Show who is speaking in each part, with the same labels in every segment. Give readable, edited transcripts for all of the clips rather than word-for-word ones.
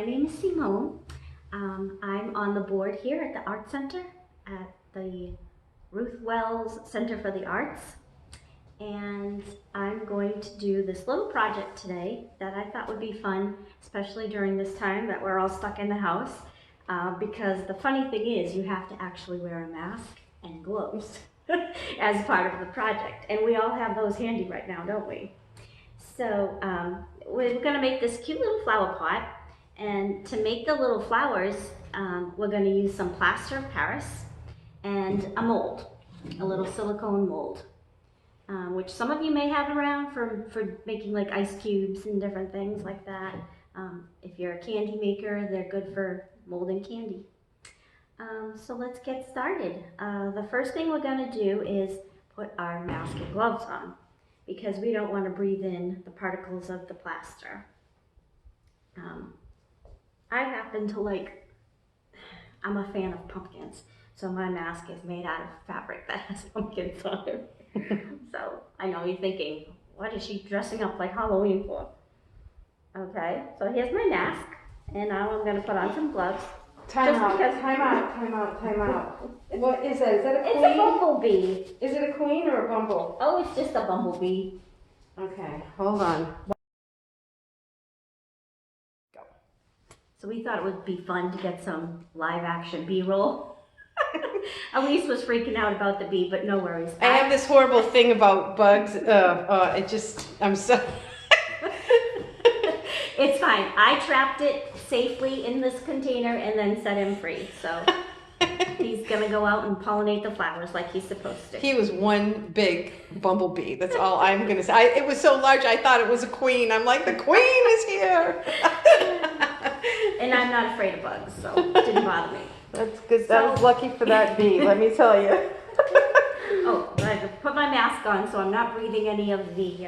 Speaker 1: My name is Simone. I'm on the board here at the Art Center at the Ruth Wells Center for the Arts. And I'm going to do this little project today that I thought would be fun, especially during this time that we're all stuck in the house. Because the funny thing is you have to actually wear a mask and gloves as part of the project. And we all have those handy right now, don't we? So we're going to make this cute little flower pot, and to make the little flowers, we're going to use some plaster of Paris and a mold, a little silicone mold, which some of you may have around for making like ice cubes and different things like that. If you're a candy maker, they're good for molding candy. So let's get started. The first thing we're going to do is put our mask and gloves on, because we don't want to breathe in the particles of the plaster. I happen to I'm a fan of pumpkins, so my mask is made out of fabric that has pumpkins on it. So I know you're thinking, what is she dressing up like Halloween for? Okay, so here's my mask, and now I'm going to put on some gloves.
Speaker 2: Time out. What is that? Is that a queen?
Speaker 1: It's a bumblebee.
Speaker 2: Is it a queen or a bumble?
Speaker 1: Oh, it's just a bumblebee.
Speaker 2: Okay, hold on.
Speaker 1: Go. So we thought it would be fun to get some live action B-roll. Elise was freaking out about the bee, but no worries.
Speaker 2: I have this horrible thing about bugs. I'm so...
Speaker 1: It's fine. I trapped it safely in this container and then set him free. So he's gonna go out and pollinate the flowers like he's supposed to.
Speaker 2: He was one big bumblebee. That's all I'm gonna say. It was so large, I thought it was a queen. I'm like, the queen is here.
Speaker 1: And I'm not afraid of bugs, so it didn't bother me.
Speaker 2: That's good. I was lucky for that bee, let me tell you.
Speaker 1: Oh, I put my mask on so I'm not breathing any of the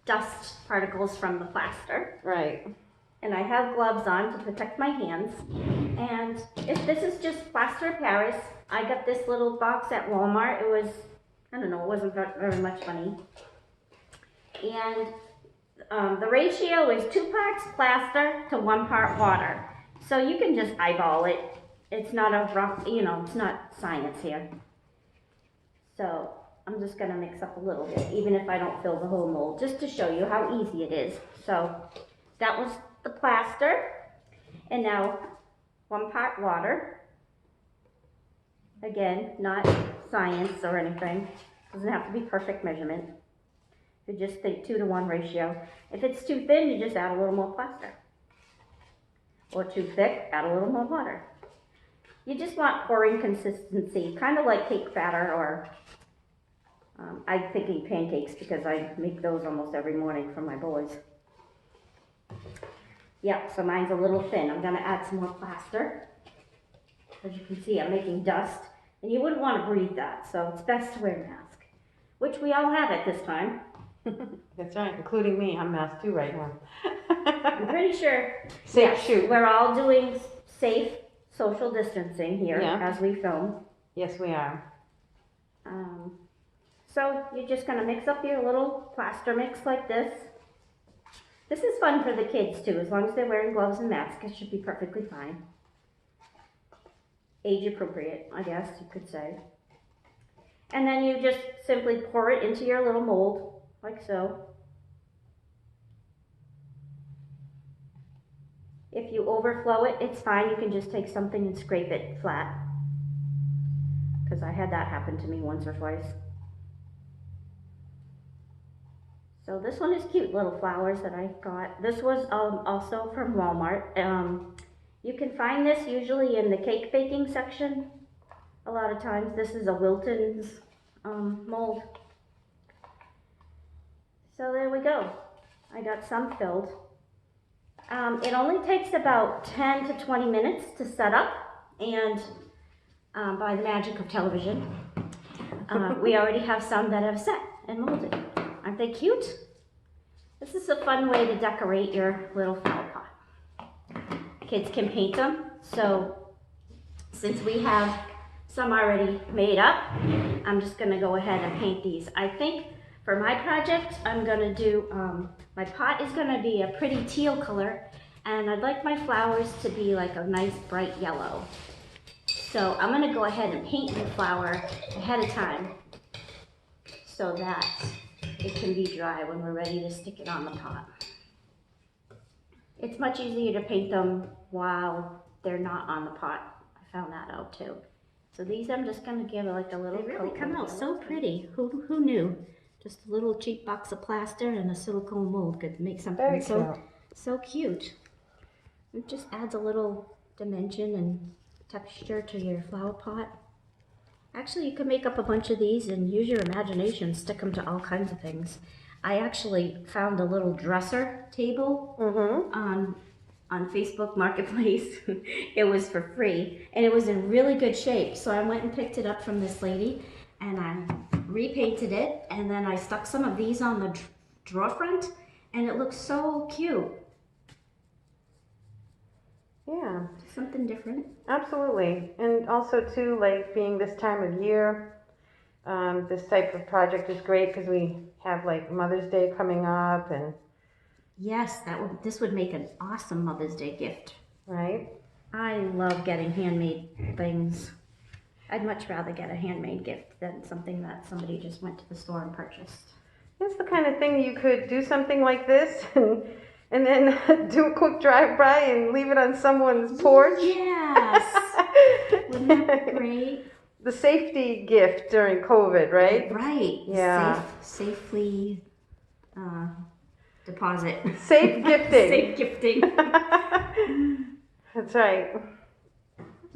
Speaker 1: dust particles from the plaster.
Speaker 2: Right.
Speaker 1: And I have gloves on to protect my hands. And if this is just plaster of Paris, I got this little box at Walmart. It was, I don't know, it wasn't very much money. And the ratio is 2 parts plaster to 1 part water. So you can just eyeball it. It's not a rough, it's not science here. So I'm just gonna mix up a little bit, even if I don't fill the whole mold, just to show you how easy it is. So that was the plaster, and now 1 part water. Again, not science or anything. Doesn't have to be perfect measurement. You just think 2 to 1 ratio. If it's too thin, you just add a little more plaster. Or too thick, add a little more water. You just want pouring consistency, kind of like cake batter, or I'm thinking pancakes because I make those almost every morning for my boys. Yep, so mine's a little thin. I'm gonna add some more plaster. As you can see, I'm making dust, and you wouldn't want to breathe that, so it's best to wear a mask, which we all have at this time.
Speaker 2: That's right, including me. I'm masked too right now.
Speaker 1: I'm pretty sure
Speaker 2: Shoot.
Speaker 1: we're all doing safe social distancing here as we film.
Speaker 2: Yes, we are.
Speaker 1: So you're just gonna mix up your little plaster mix like this. This is fun for the kids too, as long as they're wearing gloves and masks, it should be perfectly fine. Age appropriate, I guess you could say. And then you just simply pour it into your little mold, like so. If you overflow it, it's fine. You can just take something and scrape it flat. Because I had that happen to me once or twice. So this one is cute, little flowers that I got. This was also from Walmart. You can find this usually in the cake baking section. A lot of times. This is a Wilton's mold. So there we go. I got some filled. It only takes about 10 to 20 minutes to set up, and by the magic of television, we already have some that have set and molded. Aren't they cute? This is a fun way to decorate your little flower pot. Kids can paint them, so since we have some already made up, I'm just gonna go ahead and paint these. I think for my project, I'm gonna do, my pot is gonna be a pretty teal color, And I'd like my flowers to be like a nice bright yellow. So I'm gonna go ahead and paint the flower ahead of time so that it can be dry when we're ready to stick it on the pot. It's much easier to paint them while they're not on the pot. I found that out too. So these I'm just gonna give like a little. They really come out so pretty. Who knew? Just a little cheap box of plaster and a silicone mold could make something so cute. It just adds a little dimension and texture to your flower pot. Actually, you can make up a bunch of these and use your imagination, stick them to all kinds of things. I actually found a little dresser table on Facebook Marketplace. It was for free and it was in really good shape. So I went and picked it up from this lady and I repainted it, and then I stuck some of these on the drawer front and it looks so cute.
Speaker 2: Yeah.
Speaker 1: Something different.
Speaker 2: Absolutely. And also too, like being this time of year, this type of project is great because we have like Mother's Day coming up, and
Speaker 1: yes, this would make an awesome Mother's Day gift.
Speaker 2: Right.
Speaker 1: I love getting handmade things. I'd much rather get a handmade gift than something that somebody just went to the store and purchased.
Speaker 2: It's the kind of thing you could do something like this and then do a quick drive-by and leave it on someone's porch.
Speaker 1: Yes. Wouldn't that be great?
Speaker 2: The safety gift during COVID, right?
Speaker 1: Right.
Speaker 2: Yeah.
Speaker 1: Safely deposit.
Speaker 2: Safe gifting.
Speaker 1: Safe gifting.
Speaker 2: That's right.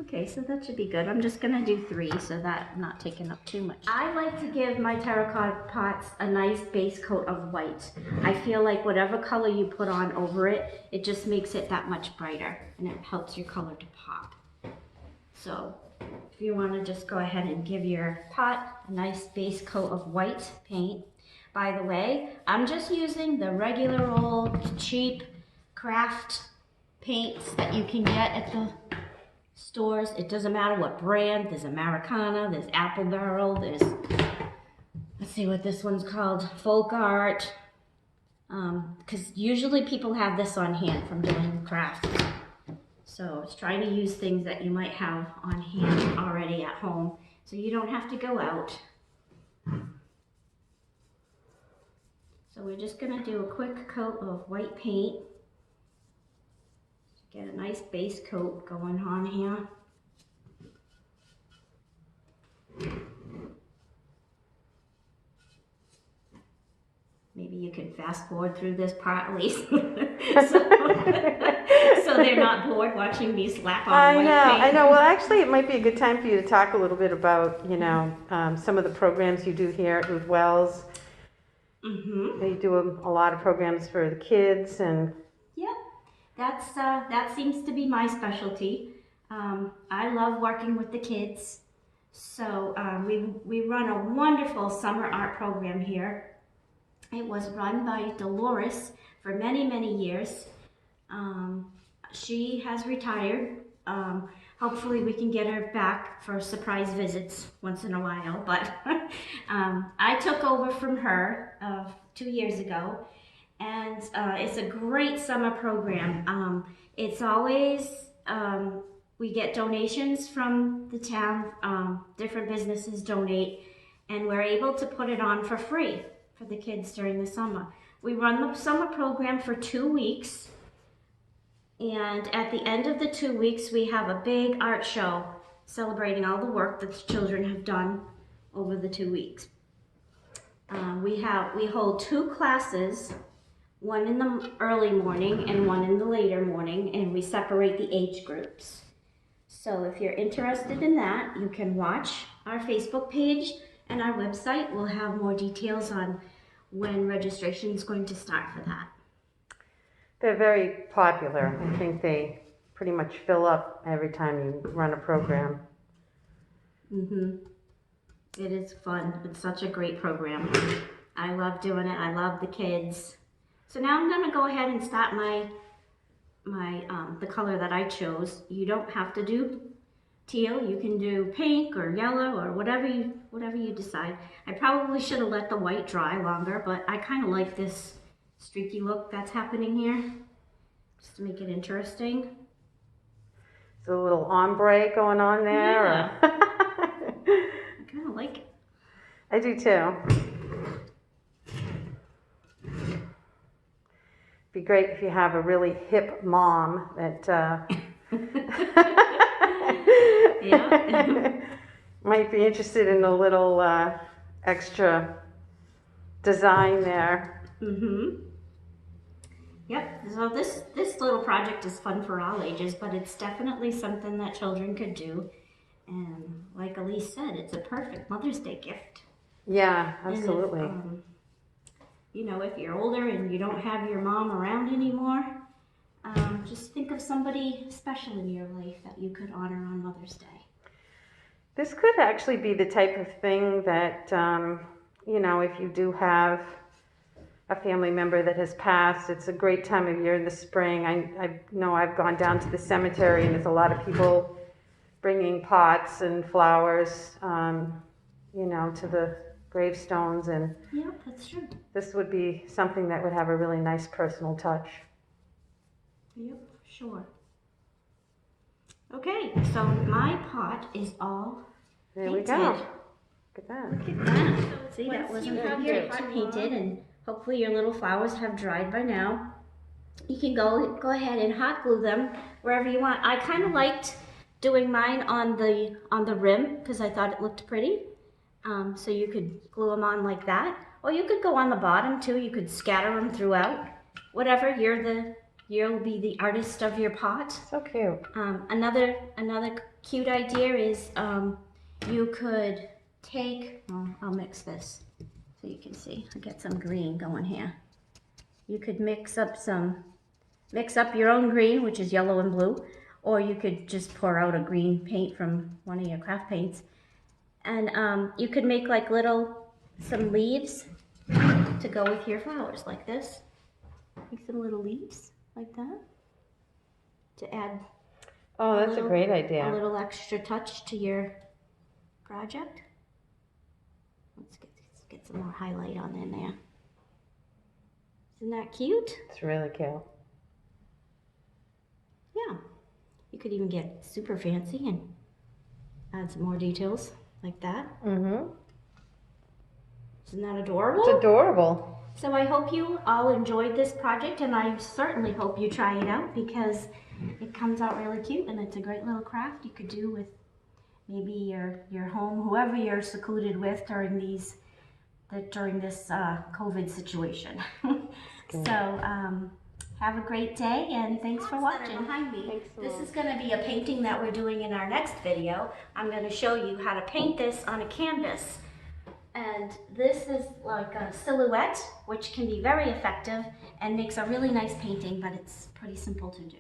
Speaker 1: Okay, so that should be good. I'm just gonna do 3 so that I'm not taking up too much. I like to give my terracotta pots a nice base coat of white. I feel like whatever color you put on over it, it just makes it that much brighter and it helps your color to pop. So if you want to just go ahead and give your pot a nice base coat of white paint. By the way, I'm just using the regular old cheap craft paints that you can get at the stores. It doesn't matter what brand. There's Americana, there's Apple Barrel, there's, let's see what this one's called, Folk Art. Because usually people have this on hand from doing crafts. So it's trying to use things that you might have on hand already at home, so you don't have to go out. So we're just gonna do a quick coat of white paint. Get a nice base coat going on here. Maybe you can fast forward through this part at least. So they're not bored watching me slap on white paint.
Speaker 2: I know. Well, actually, it might be a good time for you to talk a little bit about, some of the programs you do here at Ruth Wells.
Speaker 1: Mm-hmm.
Speaker 2: You do a lot of programs for the kids and...
Speaker 1: Yep. That seems to be my specialty. I love working with the kids. So we run a wonderful summer art program here. It was run by Dolores for many, many years. She has retired. Hopefully we can get her back for surprise visits once in a while. But I took over from her 2 years ago. And it's a great summer program. It's always, we get donations from the town, different businesses donate, and we're able to put it on for free for the kids during the summer. We run the summer program for 2 weeks, and at the end of the 2 weeks, we have a big art show celebrating all the work that the children have done over the 2 weeks. We hold 2 classes, one in the early morning and one in the later morning, and we separate the age groups. So if you're interested in that, you can watch our Facebook page, and our website will have more details on when registration is going to start for that.
Speaker 2: They're very popular. I think they pretty much fill up every time you run a program.
Speaker 1: Mm-hmm. It is fun. It's such a great program. I love doing it. I love the kids. So now I'm gonna go ahead and start the color that I chose. You don't have to do teal. You can do pink or yellow or whatever you decide. I probably should have let the white dry longer, but I kind of like this streaky look that's happening here. just to make it interesting.
Speaker 2: It's a little ombre going on there.
Speaker 1: Yeah.
Speaker 2: Or
Speaker 1: I kind of like it.
Speaker 2: I do too. Be great if you have a really hip mom that
Speaker 1: Yeah.
Speaker 2: might be interested in a little extra design there.
Speaker 1: Mm-hmm. Yep. So this little project is fun for all ages, but it's definitely something that children could do. And like Elise said, it's a perfect Mother's Day gift.
Speaker 2: Yeah,
Speaker 1: And if,
Speaker 2: absolutely.
Speaker 1: you know, if you're older and you don't have your mom around anymore, just think of somebody special in your life that you could honor on Mother's Day.
Speaker 2: This could actually be the type of thing that, you know, if you do have a family member that has passed, it's a great time of year in the spring. I know I've gone down to the cemetery and there's a lot of people bringing pots and flowers, you know, to the gravestones, and
Speaker 1: Yeah, that's true.
Speaker 2: this would be something that would have a really nice personal touch.
Speaker 1: Yep, sure. Okay, so my pot is all
Speaker 2: There we
Speaker 1: painted.
Speaker 2: go. Look at that.
Speaker 1: Look at that. See, that
Speaker 3: Once
Speaker 1: wasn't
Speaker 3: you have
Speaker 1: here
Speaker 3: your
Speaker 1: to
Speaker 3: pot
Speaker 1: painted, and hopefully your little flowers have dried by now. You can go ahead and hot glue them wherever you want. I kind of liked doing mine on the rim because I thought it looked pretty. So you could glue them on like that, or you could go on the bottom too. You could scatter them throughout. Whatever, you'll be the artist of your pot.
Speaker 2: So cute.
Speaker 1: Another cute idea is you could take. I'll mix this so you can see. I'll get some green going here. You could mix up your own green, which is yellow and blue, or you could just pour out a green paint from one of your craft paints, and you could make like some leaves to go with your flowers like this. Make some little leaves like that to add
Speaker 2: Oh, that's a great
Speaker 1: a
Speaker 2: idea.
Speaker 1: little extra touch to your project. Let's get some more highlight on in there. Isn't that cute?
Speaker 2: It's really cute.
Speaker 1: Yeah. You could even get super fancy and add some more details like that.
Speaker 2: Mm-hmm.
Speaker 1: Isn't that adorable?
Speaker 2: It's adorable.
Speaker 1: So I hope you all enjoyed this project, and I certainly hope you try it out because it comes out really cute, and it's a great little craft you could do with maybe your home, whoever you're secluded with during this COVID situation. So have a great day, and thanks for watching. Behind me,
Speaker 2: Thanks a
Speaker 1: this
Speaker 2: lot.
Speaker 1: is going to be a painting that we're doing in our next video. I'm going to show you how to paint this on a canvas. And this is like a silhouette, which can be very effective and makes a really nice painting, but it's pretty simple to do.